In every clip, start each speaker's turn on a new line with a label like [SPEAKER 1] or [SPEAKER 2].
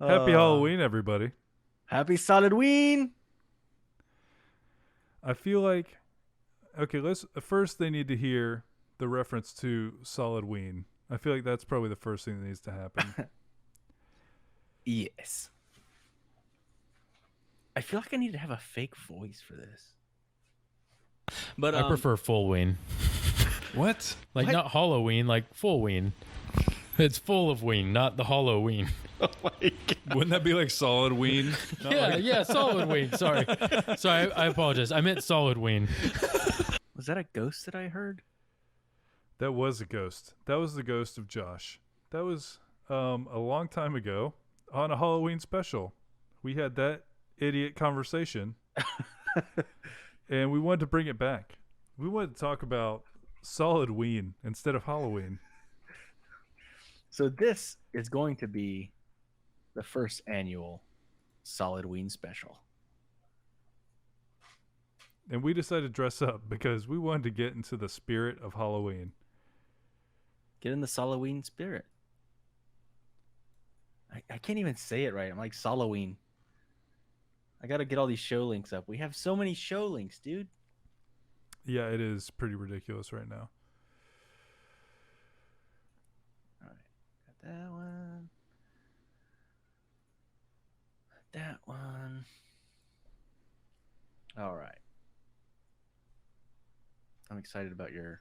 [SPEAKER 1] Happy
[SPEAKER 2] Uh,
[SPEAKER 1] Halloween, everybody.
[SPEAKER 2] Happy Solidween.
[SPEAKER 1] I feel like okay. Let's first they need to hear the reference to Solidween. I feel like that's probably the first thing that needs to happen.
[SPEAKER 2] Yes. I feel like I need to have a fake voice for this. But
[SPEAKER 3] I prefer full ween.
[SPEAKER 1] What?
[SPEAKER 3] Like
[SPEAKER 2] What?
[SPEAKER 3] not Halloween, like full ween. It's full of ween, not the Halloween.
[SPEAKER 2] Oh my god.
[SPEAKER 1] Wouldn't that be like Solid Ween?
[SPEAKER 3] Yeah, solid ween. Sorry, I apologize. I meant solid ween.
[SPEAKER 2] Was that a ghost that I heard?
[SPEAKER 1] That was a ghost. That was the ghost of Josh. That was a long time ago on a Halloween special. We had that idiot conversation, and we wanted to bring it back. We wanted to talk about Solid Ween instead of Halloween.
[SPEAKER 2] So this is going to be the first annual Solidween special.
[SPEAKER 1] And we decided to dress up because we wanted to get into the spirit of Halloween.
[SPEAKER 2] Get in the Solidween spirit. I can't even say it right. I'm like Soloween. I got to get all these show links up. We have so many show links, dude.
[SPEAKER 1] Yeah, it is pretty ridiculous right now.
[SPEAKER 2] All right. Got that one. That one. All right. I'm excited about yours.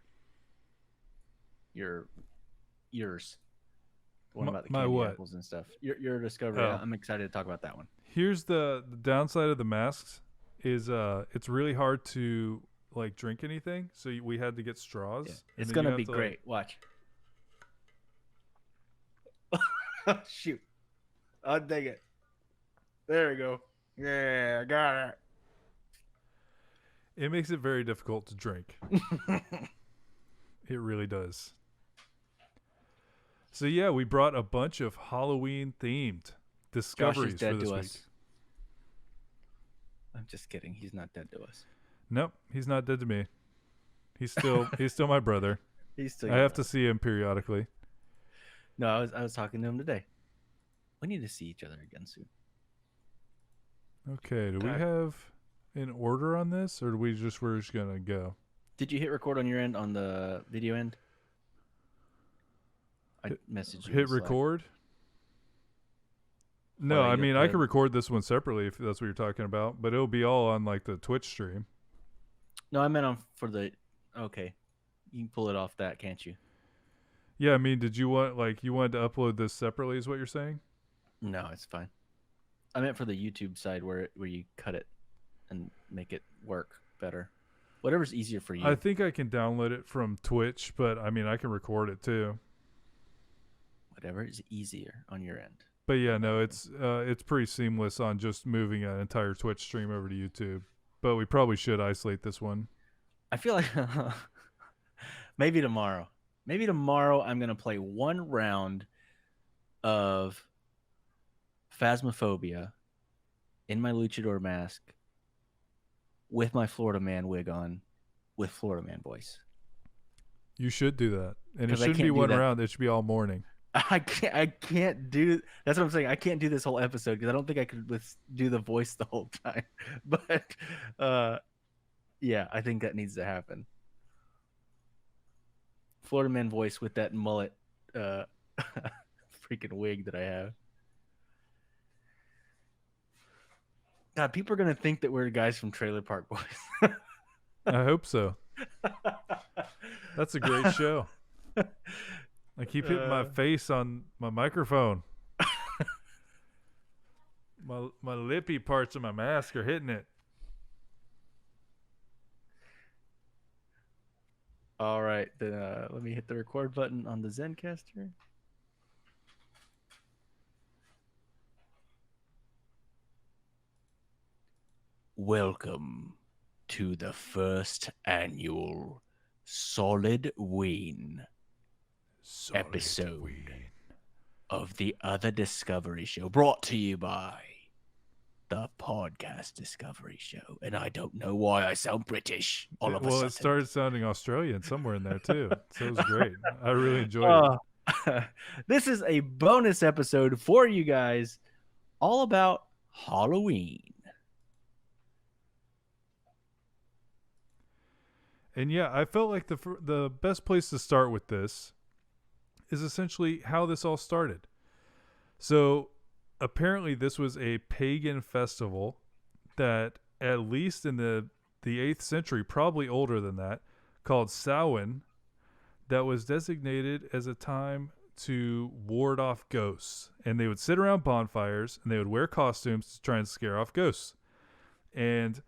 [SPEAKER 2] The one about the
[SPEAKER 1] My
[SPEAKER 2] candy
[SPEAKER 1] what?
[SPEAKER 2] apples and stuff. Your discovery.
[SPEAKER 1] Oh.
[SPEAKER 2] I'm excited to talk about that one.
[SPEAKER 1] Here's the downside of the masks is it's really hard to like drink anything, so we had to get straws.
[SPEAKER 2] Yeah.
[SPEAKER 1] and
[SPEAKER 2] It's
[SPEAKER 1] then you
[SPEAKER 2] gonna
[SPEAKER 1] have
[SPEAKER 2] be
[SPEAKER 1] to,
[SPEAKER 2] great. Watch. Shoot. I'll take it. There we go. Yeah, I got
[SPEAKER 1] it makes it very difficult to drink.
[SPEAKER 2] it.
[SPEAKER 1] It really does. So yeah, we brought a bunch of Halloween themed
[SPEAKER 2] Josh
[SPEAKER 1] discoveries
[SPEAKER 2] is
[SPEAKER 1] for
[SPEAKER 2] dead
[SPEAKER 1] this
[SPEAKER 2] to
[SPEAKER 1] week.
[SPEAKER 2] us. I'm just kidding. He's not dead to us.
[SPEAKER 1] Nope, he's not dead to me. He's still my brother.
[SPEAKER 2] He's still.
[SPEAKER 1] I have to see him periodically.
[SPEAKER 2] No, I was talking to him today. We need to see each other again soon.
[SPEAKER 1] Okay, do we
[SPEAKER 2] God.
[SPEAKER 1] have an order on this, or we're just gonna go?
[SPEAKER 2] Did you hit record on your end on the video end? I messaged you. in
[SPEAKER 1] Hit
[SPEAKER 2] Slack.
[SPEAKER 1] record? No,
[SPEAKER 2] Well,
[SPEAKER 1] I
[SPEAKER 2] you
[SPEAKER 1] mean I
[SPEAKER 2] had-
[SPEAKER 1] can record this one separately if that's what you're talking about, but it'll be all on like the Twitch stream.
[SPEAKER 2] No, I meant on for the. Okay, you can pull it off that, can't you?
[SPEAKER 1] Yeah, I mean, did you want you wanted to upload this separately? Is what you're saying?
[SPEAKER 2] No, it's fine. I meant for the YouTube side where you cut it and make it work better. Whatever's easier for you.
[SPEAKER 1] I think I can download it from Twitch, but I mean I can record it too.
[SPEAKER 2] Whatever is easier on your end.
[SPEAKER 1] But yeah, no, it's pretty seamless on just moving an entire Twitch stream over to YouTube. But we probably should isolate this one.
[SPEAKER 2] I feel like maybe tomorrow. Maybe tomorrow I'm gonna play one round of Phasmophobia in my luchador mask with my Florida man wig on with Florida man voice.
[SPEAKER 1] You should do that, and it
[SPEAKER 2] 'Cause I
[SPEAKER 1] shouldn't
[SPEAKER 2] can't
[SPEAKER 1] be
[SPEAKER 2] do
[SPEAKER 1] one
[SPEAKER 2] that.
[SPEAKER 1] round. It should be all morning.
[SPEAKER 2] I can't do. That's what I'm saying. I can't do this whole episode because I don't think I could do the voice the whole time. But yeah, I think that needs to happen. Florida man voice with that mullet, freaking wig that I have. God, people are gonna think that we're guys from Trailer Park Boys.
[SPEAKER 1] I hope so. That's a great show. I keep hitting my face on my microphone. My lippy parts of my mask are hitting it.
[SPEAKER 2] All right, then let me hit the record button on the Zencaster. Welcome to the first annual Solidween episode of the Other Discovery Show, brought to you by the Podcast Discovery Show. And I don't know why I sound British all of a
[SPEAKER 1] Well,
[SPEAKER 2] sudden.
[SPEAKER 1] it started sounding Australian somewhere in there too. So it was great. I really enjoyed it.
[SPEAKER 2] This is a bonus episode for you guys all about Halloween.
[SPEAKER 1] And yeah, I felt like the best place to start with this is essentially how this all started. So apparently this was a pagan festival that at least in the 8th century, probably older than that, called Samhain, that was designated as a time to ward off ghosts. And they would sit around bonfires and they would wear costumes to try and scare off ghosts. And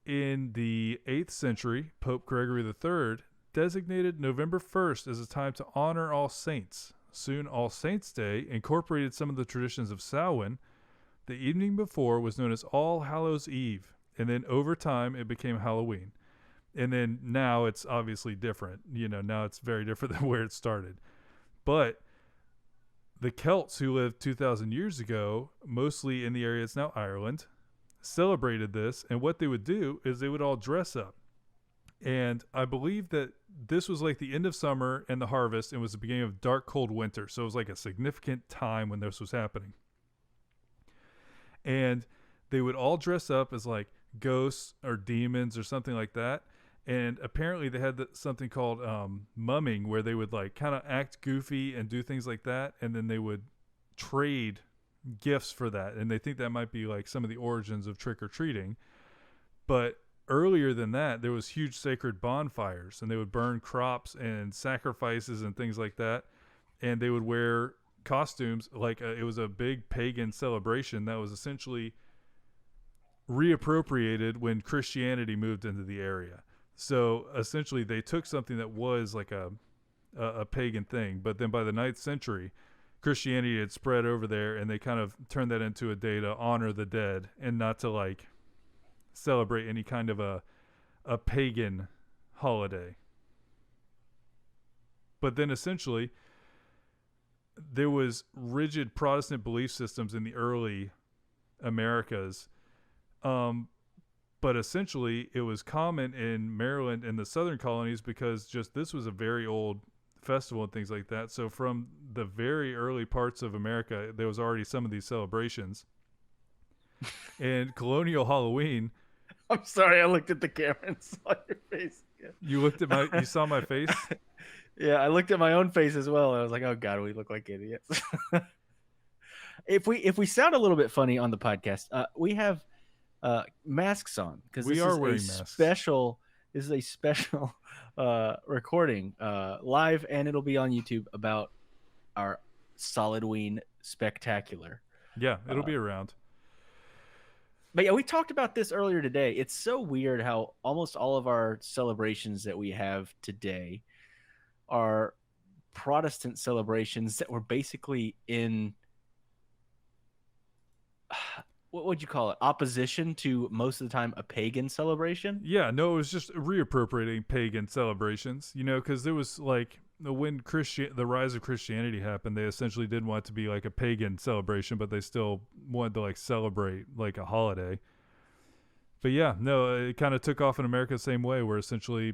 [SPEAKER 1] in the 8th century, Pope Gregory III designated November 1st as a time to honor all saints. Soon, All Saints' Day incorporated some of the traditions of Samhain. The evening before was known as All Hallows' Eve, and then over time it became Halloween. And then now it's obviously different. Now it's very different than where it started. But the Celts who lived 2,000 years ago, mostly in the area it's now Ireland, celebrated this. And what they would do is they would all dress up. And I believe that this was like the end of summer and the harvest, and was the beginning of dark, cold winter. So it was like a significant time when this was happening. And they would all dress up as like ghosts or demons or something like that. And apparently they had something called mumming, where they would like kind of act goofy and do things like that. And then they would trade gifts for that. And they think that might be like some of the origins of trick-or-treating. But earlier than that, there was huge sacred bonfires, and they would burn crops and sacrifices and things like that. And they would wear costumes like it was a big pagan celebration that was essentially reappropriated when Christianity moved into the area. So essentially they took something that was like a pagan thing, but then by the 9th century, Christianity had spread over there, and they kind of turned that into a day to honor the dead and not to like celebrate any kind of a pagan holiday. But then essentially there was rigid Protestant belief systems in the early Americas. But essentially it was common in Maryland and the southern colonies because just this was a very old festival and things like that. So from the very early parts of America, there was already some of these celebrations. And colonial Halloween.
[SPEAKER 2] I'm sorry, I looked at the camera and saw your face again.
[SPEAKER 1] You saw my face?
[SPEAKER 2] Yeah, I looked at my own face as well. I was like, oh God, we look like idiots. If we sound a little bit funny on the podcast, we have masks on because
[SPEAKER 1] we are wearing masks.
[SPEAKER 2] This is a special recording live, and it'll be on YouTube about our Solidween spectacular.
[SPEAKER 1] Yeah, it'll be around.
[SPEAKER 2] But yeah, we talked about this earlier today. It's so weird how almost all of our celebrations that we have today are Protestant celebrations that were basically in what would you call it? Opposition to most of the time a pagan celebration.
[SPEAKER 1] Yeah, no, it was just reappropriating pagan celebrations, because there was like when the rise of Christianity happened, they essentially didn't want it to be like a pagan celebration, but they still wanted to like celebrate like a holiday. But yeah, no, it kind of took off in America the same way, where essentially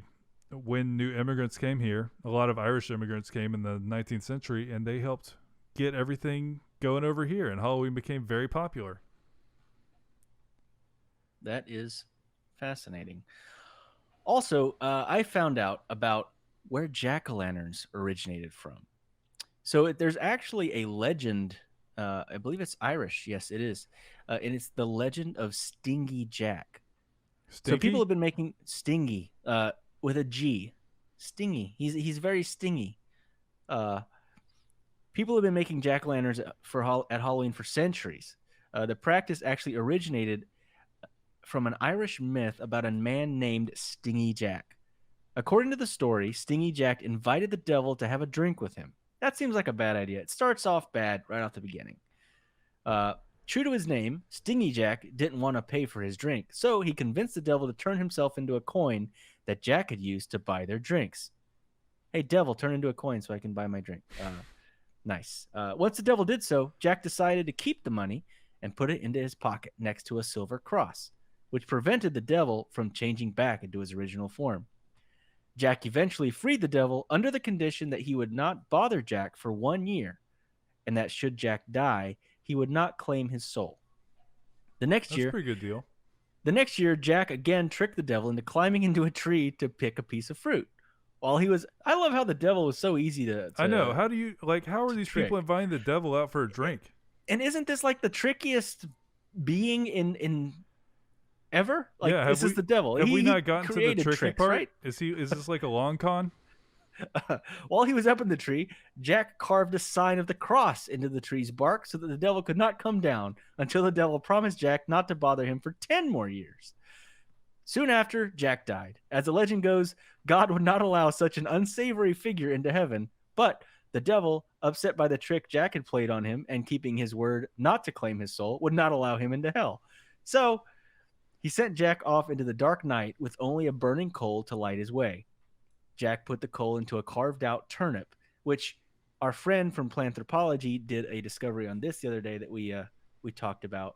[SPEAKER 1] when new immigrants came here, a lot of Irish immigrants came in the 19th century, and they helped get everything going over here, and Halloween became very popular.
[SPEAKER 2] That is fascinating. Also, I found out about where jack-o'-lanterns originated from. So there's actually a legend. I believe it's Irish. Yes, it is. And it's the legend of Stingy Jack.
[SPEAKER 1] Stinky?
[SPEAKER 2] So people have been making Stingy with a G. Stingy. He's very stingy. People have been making jack-o'-lanterns at Halloween for centuries. The practice actually originated from an Irish myth about a man named Stingy Jack. According to the story, Stingy Jack invited the devil to have a drink with him. That seems like a bad idea. It starts off bad right off the beginning. True to his name, Stingy Jack didn't want to pay for his drink, so he convinced the devil to turn himself into a coin that Jack had used to buy their drinks. Hey, devil, turn into a coin so I can buy my drink. Nice. Once the devil did so, Jack decided to keep the money and put it into his pocket next to a silver cross, which prevented the devil from changing back into his original form. Jack eventually freed the devil under the condition that he would not bother Jack for 1 year, and that should Jack die, he would not claim his soul. The next
[SPEAKER 1] That's a
[SPEAKER 2] year,
[SPEAKER 1] pretty good deal.
[SPEAKER 2] Jack again tricked the devil into climbing into a tree to pick a piece of fruit. While he was, I love how the devil was so easy to
[SPEAKER 1] I know. How do you how are
[SPEAKER 2] to
[SPEAKER 1] these
[SPEAKER 2] trick.
[SPEAKER 1] people inviting the devil out for a drink?
[SPEAKER 2] And isn't this like the trickiest being in ever? Like,
[SPEAKER 1] Yeah,
[SPEAKER 2] this is the devil.
[SPEAKER 1] Have we
[SPEAKER 2] He
[SPEAKER 1] not gotten to the
[SPEAKER 2] created
[SPEAKER 1] tricky
[SPEAKER 2] tricks,
[SPEAKER 1] part?
[SPEAKER 2] right?
[SPEAKER 1] Is this like a long con?
[SPEAKER 2] While he was up in the tree, Jack carved a sign of the cross into the tree's bark so that the devil could not come down until the devil promised Jack not to bother him for 10 more years. Soon after, Jack died. As the legend goes, God would not allow such an unsavory figure into heaven, but the devil, upset by the trick Jack had played on him and keeping his word not to claim his soul, would not allow him into hell. So he sent Jack off into the dark night with only a burning coal to light his way. Jack put the coal into a carved out turnip, which our friend from Planthropology did a discovery on this the other day that we talked about,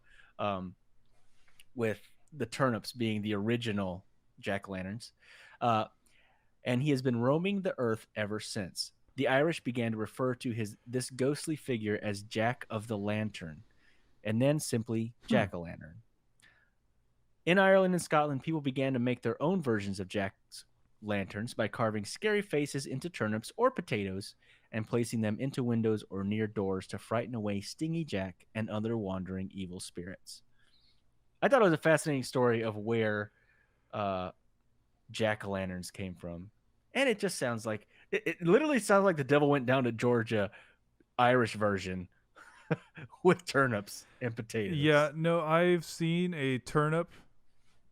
[SPEAKER 2] with the turnips being the original jack-o'-lanterns. And he has been roaming the earth ever since. The Irish began to refer to this ghostly figure as Jack of the Lantern, and then simply Jack-o'-lantern. In Ireland and Scotland, people began to make their own versions of Jack's lanterns by carving scary faces into turnips or potatoes and placing them into windows or near doors to frighten away Stingy Jack and other wandering evil spirits. I thought it was a fascinating story of where jack-o'-lanterns came from. And it just sounds like, it literally sounds like the devil went down to Georgia, Irish version, with turnips and potatoes.
[SPEAKER 1] Yeah, no, I've seen a turnip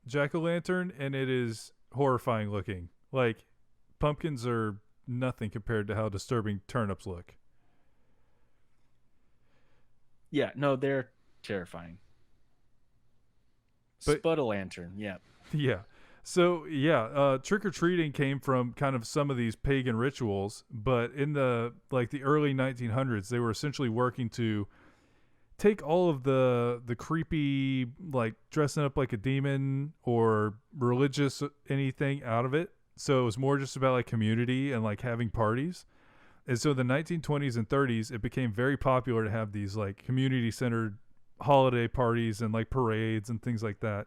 [SPEAKER 1] jack-o'-lantern, and it is horrifying looking. Like, pumpkins are nothing compared to how disturbing turnips look.
[SPEAKER 2] Yeah, no, they're terrifying. Spud-a-lantern, yeah.
[SPEAKER 1] Yeah. So, yeah, trick-or-treating came from kind of some of these pagan rituals, but in the early 1900s, they were essentially working to take all of the creepy, like, dressing up like a demon or religious anything out of it. So it was more just about, like, community and, like, having parties. And so the 1920s and 30s, it became very popular to have these, like, community-centered holiday parties and, like, parades and things like that.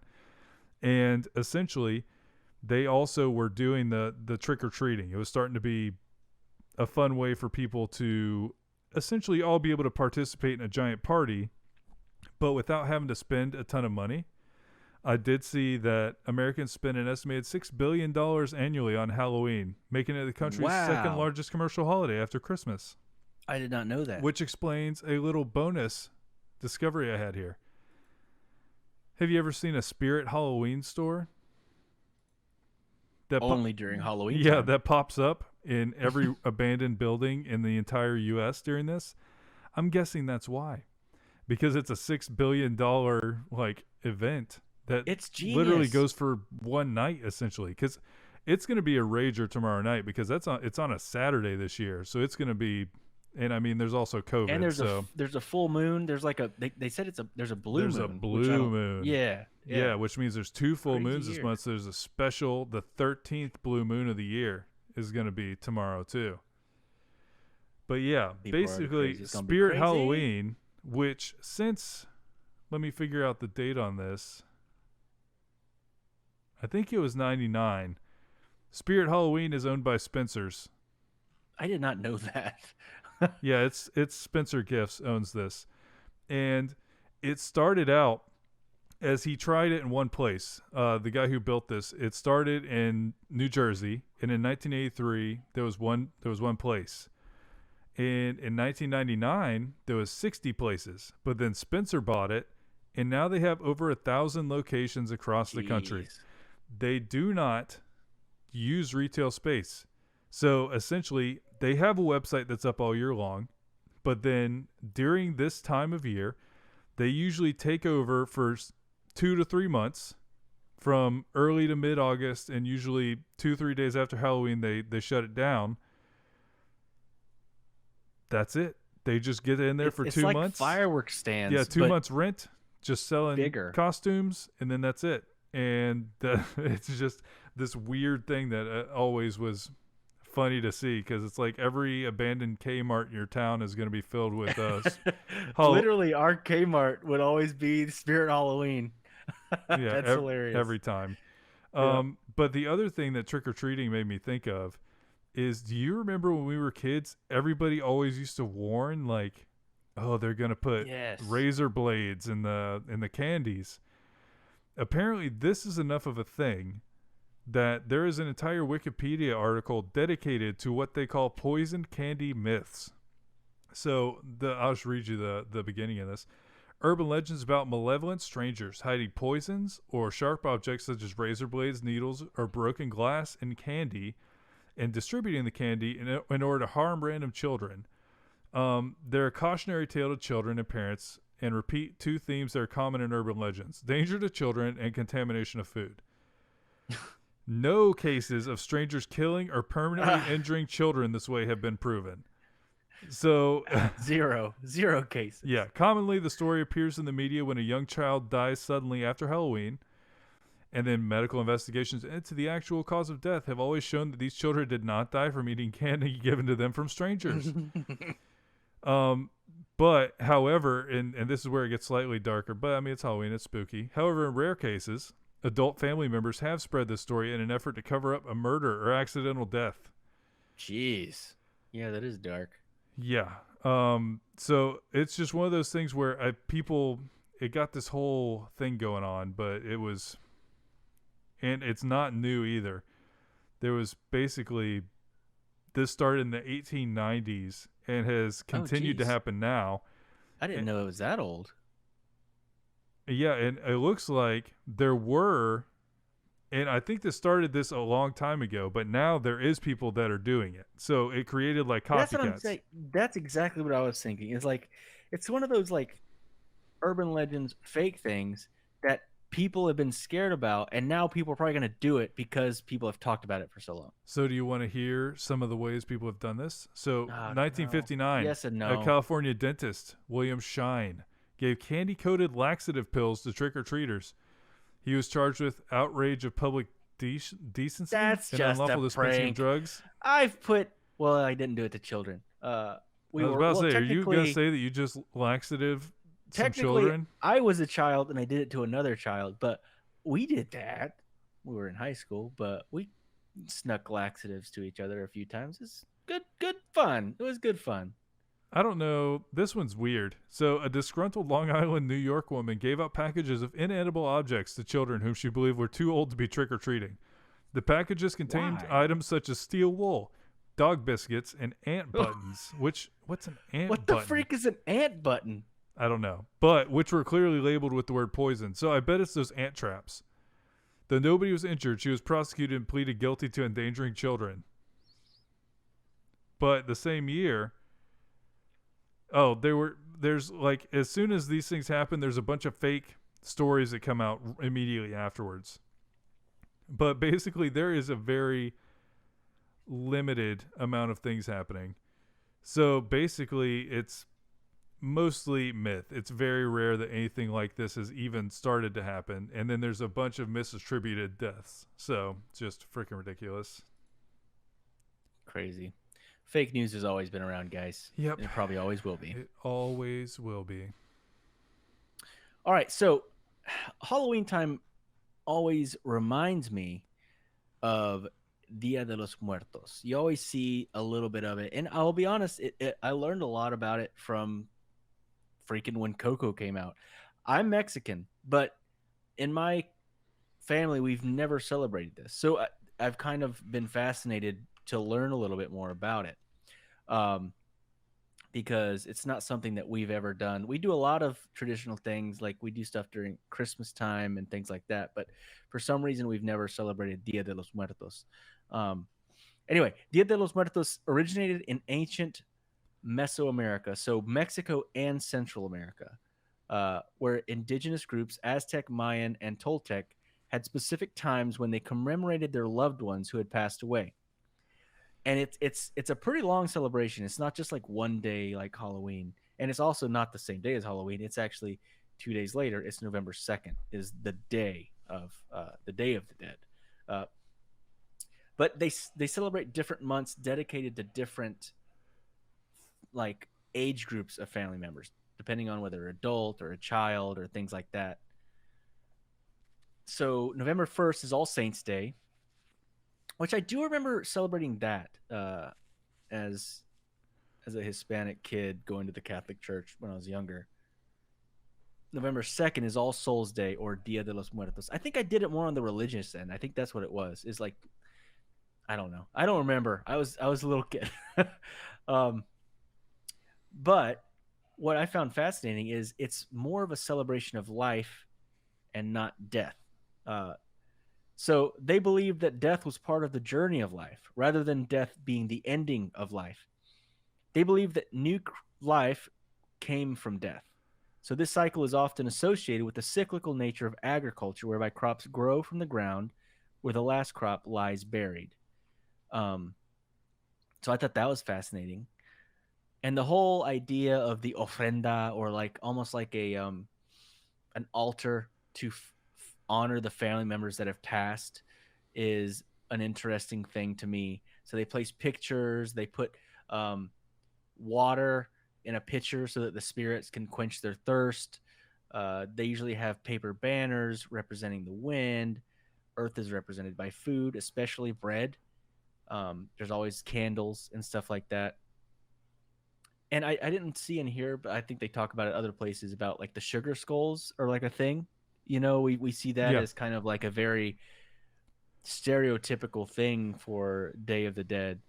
[SPEAKER 1] And essentially, they also were doing the trick-or-treating. It was starting to be a fun way for people to essentially all be able to participate in a giant party, but without having to spend a ton of money. I did see that Americans spend an estimated $6 billion annually on Halloween, making it the country's second largest commercial holiday after Christmas.
[SPEAKER 2] I did not know that.
[SPEAKER 1] Which explains a little bonus discovery I had here. Have you ever seen a Spirit Halloween store?
[SPEAKER 2] Only during Halloween time.
[SPEAKER 1] Yeah, that pops up in every abandoned building in the entire U.S. during this. I'm guessing that's why. Because it's a $6 billion like event that
[SPEAKER 2] it's
[SPEAKER 1] literally goes for one night, essentially. Because it's going to be a rager tomorrow night, because it's on a Saturday this year. So it's going to be... And I mean, there's also COVID.
[SPEAKER 2] And there's a full moon. There's like they said there's a blue moon.
[SPEAKER 1] There's a blue moon.
[SPEAKER 2] Yeah,
[SPEAKER 1] which means there's two full
[SPEAKER 2] Crazy
[SPEAKER 1] moons this
[SPEAKER 2] year.
[SPEAKER 1] month. So there's a special, the 13th blue moon of the year is going to be tomorrow too. But yeah,
[SPEAKER 2] People are
[SPEAKER 1] basically
[SPEAKER 2] crazy. It's gonna be
[SPEAKER 1] Spirit
[SPEAKER 2] crazy.
[SPEAKER 1] Halloween, which let me figure out the date on this. I think it was 99. Spirit Halloween is owned by Spencer's.
[SPEAKER 2] I did not know that.
[SPEAKER 1] Yeah, it's Spencer Gifts owns this. And it started out as he tried it in one place. The guy who built this, it started in New Jersey, and in 1983 there was one place. And in 1999 there was 60 places. But then Spencer bought it, and now they have over 1,000 locations across the country. They do not use retail space. So essentially, they have a website that's up all year long, but then during this time of year, they usually take over for 2 to 3 months, from early to mid-August, and usually 2-3 days after Halloween, they shut it down. That's it. They just get in there for 2
[SPEAKER 2] like
[SPEAKER 1] months.
[SPEAKER 2] Fireworks stands.
[SPEAKER 1] Yeah, 2 months rent, just selling
[SPEAKER 2] bigger
[SPEAKER 1] costumes, and then that's it. And it's just this weird thing that always was funny to see because it's like every abandoned Kmart in your town is going to be filled with
[SPEAKER 2] Literally, our Kmart would always be Spirit Halloween.
[SPEAKER 1] yeah,
[SPEAKER 2] That's hilarious.
[SPEAKER 1] every time.
[SPEAKER 2] Yeah.
[SPEAKER 1] But the other thing that trick or treating made me think of is, do you remember when we were kids? Everybody always used to warn like, oh, they're gonna put
[SPEAKER 2] Yes.
[SPEAKER 1] razor blades in the candies. Apparently, this is enough of a thing that there is an entire Wikipedia article dedicated to what they call poisoned candy myths. So I'll just read you the beginning of this. Urban legends about malevolent strangers hiding poisons or sharp objects such as razor blades, needles, or broken glass in candy and distributing the candy in order to harm random children. They're a cautionary tale to children and parents and repeat two themes that are common in urban legends: danger to children and contamination of food. No cases of strangers killing or permanently injuring children this way have been proven. So
[SPEAKER 2] Zero cases.
[SPEAKER 1] yeah, commonly the story appears in the media when a young child dies suddenly after Halloween, and then medical investigations into the actual cause of death have always shown that these children did not die from eating candy given to them from strangers. But however, and this is where it gets slightly darker, but I mean it's Halloween, it's spooky. However, in rare cases, adult family members have spread this story in an effort to cover up a murder or accidental death.
[SPEAKER 2] Jeez. Yeah, that is dark.
[SPEAKER 1] Yeah. So it's just one of those things where it got this whole thing going on, but and it's not new either. There was basically, this started in the 1890s and has continued to happen now.
[SPEAKER 2] I didn't know it was that old.
[SPEAKER 1] Yeah, and it looks like there were, and I think this started this a long time ago, but now there is people that are doing it. So it created like copycats.
[SPEAKER 2] That's what I'm saying. That's exactly what I was thinking. It's like, it's one of those like urban legends, fake things that people have been scared about, and now people are probably going to do it because people have talked about it for so long.
[SPEAKER 1] So do you want to hear some of the ways people have done this? So 1959,
[SPEAKER 2] no. Yes and no.
[SPEAKER 1] A California dentist, William Shine, gave candy-coated laxative pills to trick-or-treaters. He was charged with outrage of public decency
[SPEAKER 2] That's
[SPEAKER 1] and
[SPEAKER 2] just
[SPEAKER 1] unlawful
[SPEAKER 2] a
[SPEAKER 1] dispensing
[SPEAKER 2] prank.
[SPEAKER 1] of drugs.
[SPEAKER 2] I didn't do it to children.
[SPEAKER 1] I was about to say, are you going to say that you just laxative some children?
[SPEAKER 2] I was a child and I did it to another child, but we did that. We were in high school, but we snuck laxatives to each other a few times. It's good fun. It was good fun.
[SPEAKER 1] I don't know. This one's weird. So a disgruntled Long Island, New York woman gave out packages of inedible objects to children whom she believed were too old to be trick-or-treating. The packages contained items such as steel wool, dog biscuits, and ant buttons. What's an ant button?
[SPEAKER 2] What the freak is an ant button?
[SPEAKER 1] I don't know. But which were clearly labeled with the word poison. So I bet it's those ant traps. Though nobody was injured, she was prosecuted and pleaded guilty to endangering children. But the same year, there's like, as soon as these things happen, there's a bunch of fake stories that come out immediately afterwards. But basically, there is a very limited amount of things happening. So basically, it's mostly myth. It's very rare that anything like this has even started to happen. And then there's a bunch of misattributed deaths. So just freaking ridiculous.
[SPEAKER 2] Crazy. Fake news has always been around, guys.
[SPEAKER 1] Yep.
[SPEAKER 2] And it probably always will be.
[SPEAKER 1] It always will be.
[SPEAKER 2] All right. So Halloween time always reminds me of Dia de los Muertos. You always see a little bit of it. And I'll be honest, I learned a lot about it from freaking when Coco came out. I'm Mexican, but in my family, we've never celebrated this. So I've kind of been fascinated to learn a little bit more about it, because it's not something that we've ever done. We do a lot of traditional things, like we do stuff during Christmas time and things like that, but for some reason we've never celebrated Dia de los Muertos. Anyway, Dia de los Muertos originated in ancient Mesoamerica, so Mexico and Central America, where indigenous groups, Aztec, Mayan, and Toltec, had specific times when they commemorated their loved ones who had passed away. And it's a pretty long celebration. It's not just like one day like Halloween. And it's also not the same day as Halloween. It's actually 2 days later. It's November 2nd is the Day of the Dead. but they celebrate different months dedicated to different like age groups of family members, depending on whether adult or a child or things like that. So November 1st is All Saints Day, which I do remember celebrating that as a Hispanic kid going to the Catholic Church when I was younger. November 2nd is All Souls Day or Dia de los Muertos. I think I did it more on the religious end. I think that's what it was. Is like I don't know. I don't remember. I was a little kid. But what I found fascinating is it's more of a celebration of life and not death. So they believe that death was part of the journey of life rather than death being the ending of life. They believe that new life came from death. So this cycle is often associated with the cyclical nature of agriculture, whereby crops grow from the ground where the last crop lies buried. So I thought that was fascinating. And the whole idea of the ofrenda, or like almost like a an altar to honor the family members that have passed, is an interesting thing to me. So they place pictures, they put water in a pitcher so that the spirits can quench their thirst. They usually have paper banners representing the wind. Earth is represented by food, especially bread. There's always candles and stuff like that. And I didn't see in here, but I think they talk about it other places about like the sugar skulls are like a thing. You know, we see that as kind of like a very stereotypical thing for Day of the Dead.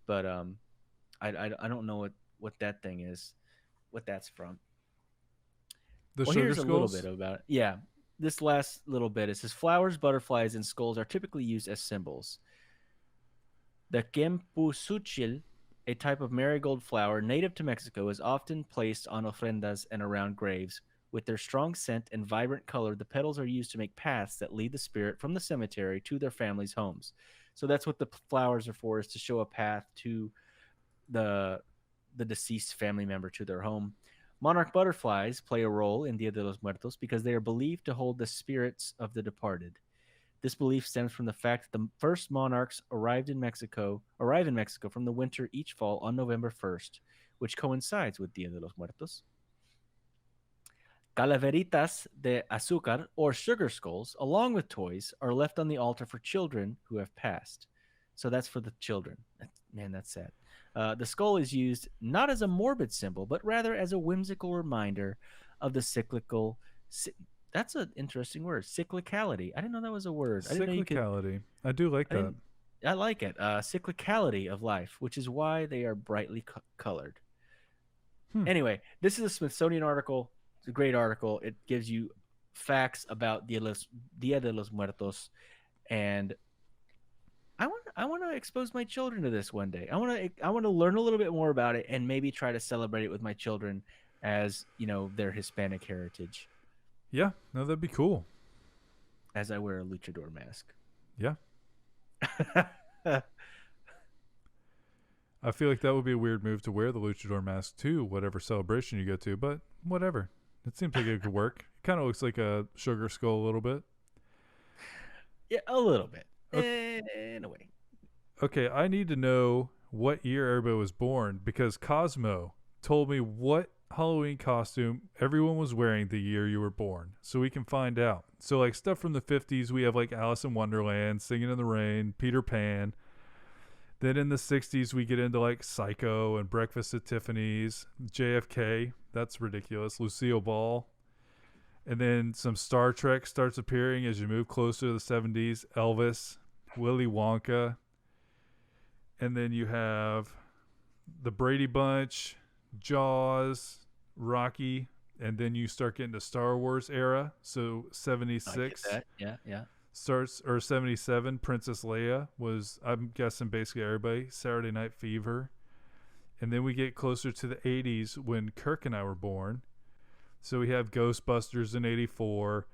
[SPEAKER 2] But I don't know what that thing is, what that's from.
[SPEAKER 1] The
[SPEAKER 2] Well,
[SPEAKER 1] sugar
[SPEAKER 2] here's
[SPEAKER 1] skulls?
[SPEAKER 2] a little bit about it. Yeah, this last little bit, it says flowers, butterflies, and skulls are typically used as symbols. The Cempasúchil, a type of marigold flower native to Mexico, is often placed on ofrendas and around graves. With their strong scent and vibrant color, the petals are used to make paths that lead the spirit from the cemetery to their families' homes. So that's what the flowers are for, is to show a path to the deceased family member to their home. Monarch butterflies play a role in Dia de los Muertos because they are believed to hold the spirits of the departed. This belief stems from the fact that the first monarchs arrive in Mexico from the winter each fall on November 1st, which coincides with Dia de los Muertos. Calaveritas de azúcar, or sugar skulls, along with toys, are left on the altar for children who have passed. So that's for the children. Man, that's sad. The skull is used not as a morbid symbol, but rather as a whimsical reminder of the cyclical. That's an interesting word, cyclicality. I didn't know that was a word. I didn't know you could.
[SPEAKER 1] Cyclicality. I do like that.
[SPEAKER 2] I like it. Cyclicality of life, which is why they are brightly colored. Anyway, this is a Smithsonian article. It's a great article. It gives you facts about Dia de los Muertos, and I want to expose my children to this one day. I want to learn a little bit more about it and maybe try to celebrate it with my children as, you know, their Hispanic heritage.
[SPEAKER 1] Yeah, no, that'd be cool.
[SPEAKER 2] As I wear a luchador mask.
[SPEAKER 1] Yeah. I feel like that would be a weird move to wear the luchador mask to whatever celebration you go to, but whatever. It seems like it could work. It kind of looks like a sugar skull a little bit.
[SPEAKER 2] Yeah, a little bit.
[SPEAKER 1] Okay.
[SPEAKER 2] In a way.
[SPEAKER 1] Okay, I need to know what year everybody was born because Cosmo told me what Halloween costume everyone was wearing the year you were born, so we can find out. So like stuff from the 50s, we have like Alice in Wonderland, Singing in the Rain, Peter Pan. Then in the 60s, we get into like Psycho and Breakfast at Tiffany's, JFK. That's ridiculous. Lucille Ball. And then some Star Trek starts appearing as you move closer to the 70s. Elvis, Willy Wonka. And then you have the Brady Bunch, Jaws, Rocky. And then you start getting to Star Wars era. So 76.
[SPEAKER 2] Yeah.
[SPEAKER 1] Starts, or 77, Princess Leia was, I'm guessing, basically everybody. Saturday Night Fever. And then we get closer to the 80s when Kirk and I were born. So we have Ghostbusters in 84.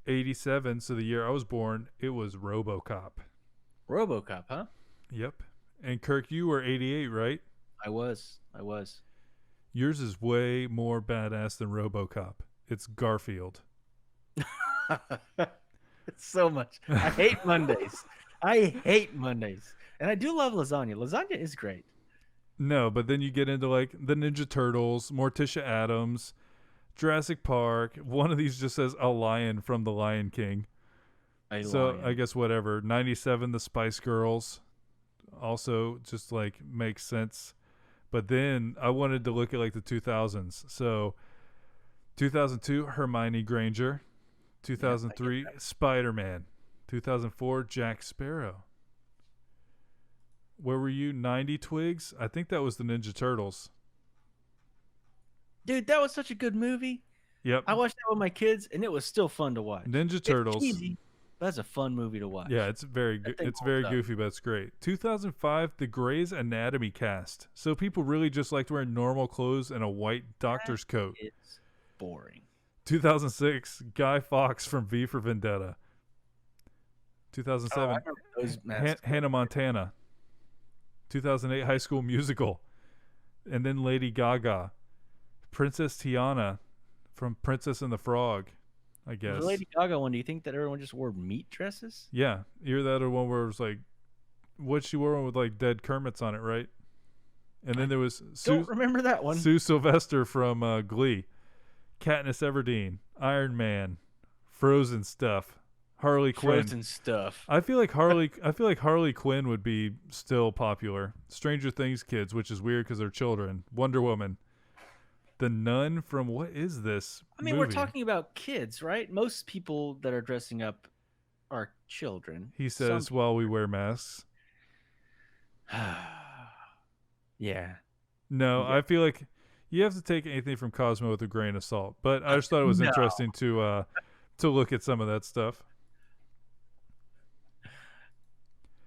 [SPEAKER 1] 87, so the year I was born, it was RoboCop.
[SPEAKER 2] RoboCop, huh?
[SPEAKER 1] Yep. And Kirk, you were 88, right?
[SPEAKER 2] I was.
[SPEAKER 1] Yours is way more badass than RoboCop. It's Garfield.
[SPEAKER 2] It's so much. I hate Mondays. I hate Mondays, and I do love lasagna. Lasagna is great.
[SPEAKER 1] No, but then you get into like the Ninja Turtles, Morticia Adams, Jurassic Park. One of these just says a lion from the Lion King. So I guess whatever. 97, the Spice Girls. Also just like makes sense. But then I wanted to look at like the 2000s. So 2002, Hermione Granger. 2003, Spider-Man. 2004, Jack Sparrow. Where were you? 90 Twigs? I think that was the Ninja Turtles.
[SPEAKER 2] Dude, that was such a good movie.
[SPEAKER 1] Yep.
[SPEAKER 2] I watched that with my kids, and it was still fun to watch.
[SPEAKER 1] Ninja Turtles.
[SPEAKER 2] It's cheesy, but that's a fun movie to watch.
[SPEAKER 1] Yeah, it's very good. It's very goofy, but it's great. 2005, the Grey's Anatomy cast. So people really just liked wearing normal clothes and a white doctor's coat.
[SPEAKER 2] It's boring.
[SPEAKER 1] 2006, Guy Fawkes from V for Vendetta. 2007, Hannah Montana. 2008, High School Musical. And then Lady Gaga. Princess Tiana from Princess and the Frog, I guess.
[SPEAKER 2] The Lady Gaga one, do you think that everyone just wore meat dresses?
[SPEAKER 1] Yeah. You're that other one where it was like, what she wore one with like dead Kermits on it, right? And then there was
[SPEAKER 2] Don't remember that one.
[SPEAKER 1] Sue Sylvester from Glee. Katniss Everdeen. Iron Man. Frozen stuff. Harley Quinn.
[SPEAKER 2] Frozen stuff.
[SPEAKER 1] I feel like Harley Quinn would be still popular. Stranger Things kids, which is weird because they're children. Wonder Woman. The Nun from what is this?
[SPEAKER 2] I mean,
[SPEAKER 1] movie?
[SPEAKER 2] we're talking about kids, right? Most people that are dressing up are children.
[SPEAKER 1] He says while we wear masks.
[SPEAKER 2] Yeah.
[SPEAKER 1] No, I feel like you have to take anything from Cosmo with a grain of salt. But I just thought it was interesting to look at some of that stuff.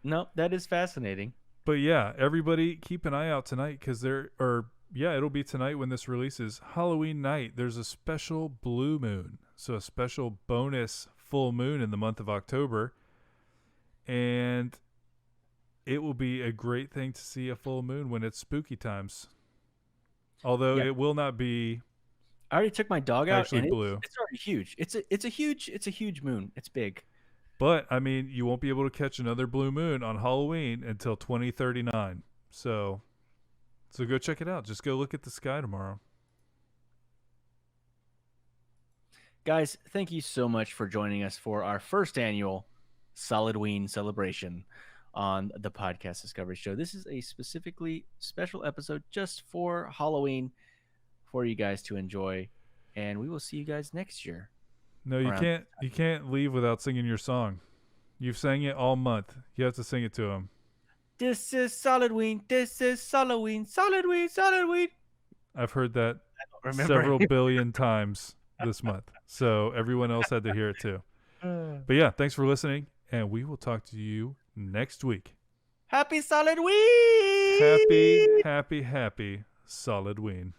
[SPEAKER 2] No, that is fascinating.
[SPEAKER 1] But yeah, everybody keep an eye out tonight because it'll be tonight when this releases. Halloween night, there's a special blue moon. So a special bonus full moon in the month of October. And it will be a great thing to see a full moon when it's spooky times. Although it will not be.
[SPEAKER 2] I already took my dog out.
[SPEAKER 1] Actually,
[SPEAKER 2] and
[SPEAKER 1] blue.
[SPEAKER 2] It's already huge. It's a huge moon. It's big.
[SPEAKER 1] But I mean, you won't be able to catch another blue moon on Halloween until 2039. So go check it out. Just go look at the sky tomorrow.
[SPEAKER 2] Guys, thank you so much for joining us for our first annual Solidween celebration on the Podcast Discovery Show. This is a specifically special episode just for Halloween for you guys to enjoy. And we will see you guys next year.
[SPEAKER 1] No, you can't. You can't leave without singing your song. You've sang it all month. You have to sing it to him.
[SPEAKER 2] This is Solidween. This is Solidween. Solidween. Solidween.
[SPEAKER 1] I've heard that several billion times this month. So everyone else had to hear it too. But yeah, thanks for listening, and we will talk to you next week.
[SPEAKER 2] Happy Solidween!
[SPEAKER 1] Happy Solidween.